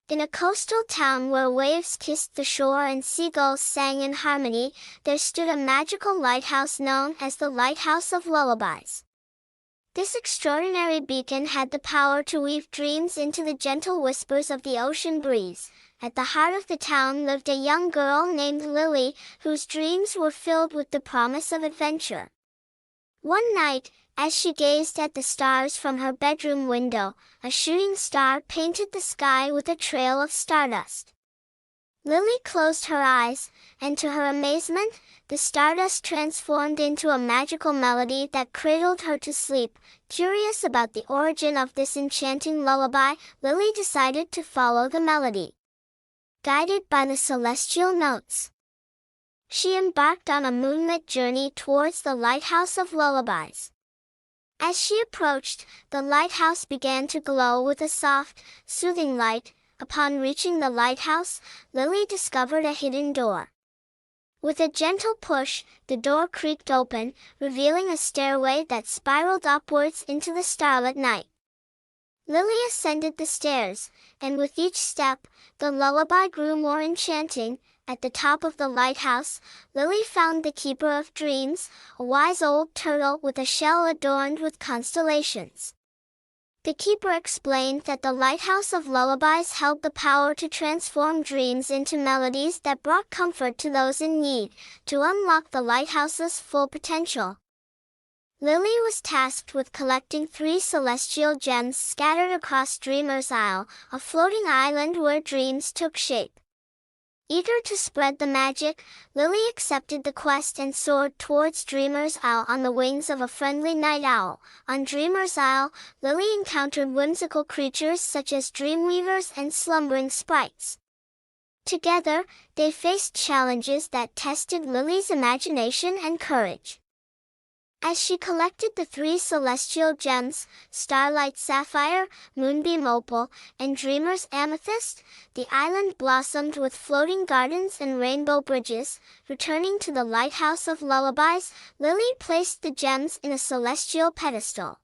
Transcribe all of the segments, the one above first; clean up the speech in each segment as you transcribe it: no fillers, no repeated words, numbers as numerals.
In a coastal town where waves kissed the shore and seagulls sang in harmony, there stood a magical lighthouse known as the Lighthouse of Lullabies. This extraordinary beacon had the power to weave dreams into the gentle whispers of the ocean breeze. At the heart of the town lived a young girl named Lily, whose dreams were filled with the promise of adventure. One night, as she gazed at the stars from her bedroom window, a shooting star painted the sky with a trail of stardust. Lily closed her eyes, and to her amazement, the stardust transformed into a magical melody that cradled her to sleep. Curious about the origin of this enchanting lullaby, Lily decided to follow the melody. Guided by the celestial notes, she embarked on a moonlit journey towards the Lighthouse of Lullabies. As she approached, the lighthouse began to glow with a soft, soothing light. Upon reaching the lighthouse, Lily discovered a hidden door. With a gentle push, the door creaked open, revealing a stairway that spiraled upwards into the starlit night. Lily ascended the stairs, and with each step, the lullaby grew more enchanting. At the top of the lighthouse, Lily found the Keeper of Dreams, a wise old turtle with a shell adorned with constellations. The keeper explained that the Lighthouse of Lullabies held the power to transform dreams into melodies that brought comfort to those in need. To unlock the lighthouse's full potential, Lily was tasked with collecting 3 celestial gems scattered across Dreamer's Isle, a floating island where dreams took shape. Eager to spread the magic, Lily accepted the quest and soared towards Dreamer's Isle on the wings of a friendly night owl. On Dreamer's Isle, Lily encountered whimsical creatures such as dreamweavers and slumbering sprites. Together, they faced challenges that tested Lily's imagination and courage. As she collected the 3 celestial gems, Starlight Sapphire, Moonbeam Opal, and Dreamer's Amethyst, the island blossomed with floating gardens and rainbow bridges. Returning to the Lighthouse of Lullabies, Lily placed the gems in a celestial pedestal.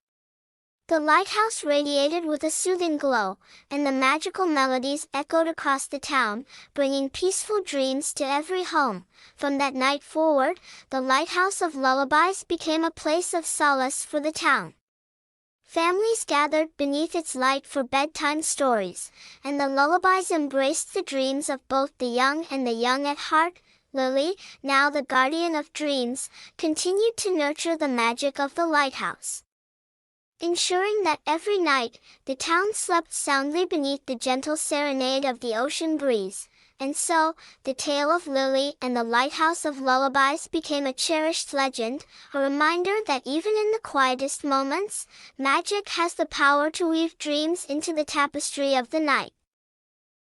The lighthouse radiated with a soothing glow, and the magical melodies echoed across the town, bringing peaceful dreams to every home. From that night forward, the Lighthouse of Lullabies became a place of solace for the town. Families gathered beneath its light for bedtime stories, and the lullabies embraced the dreams of both the young and the young at heart. Lily, now the guardian of dreams, continued to nurture the magic of the lighthouse, ensuring that every night, the town slept soundly beneath the gentle serenade of the ocean breeze. And so, the tale of Lily and the Lighthouse of Lullabies became a cherished legend, a reminder that even in the quietest moments, magic has the power to weave dreams into the tapestry of the night.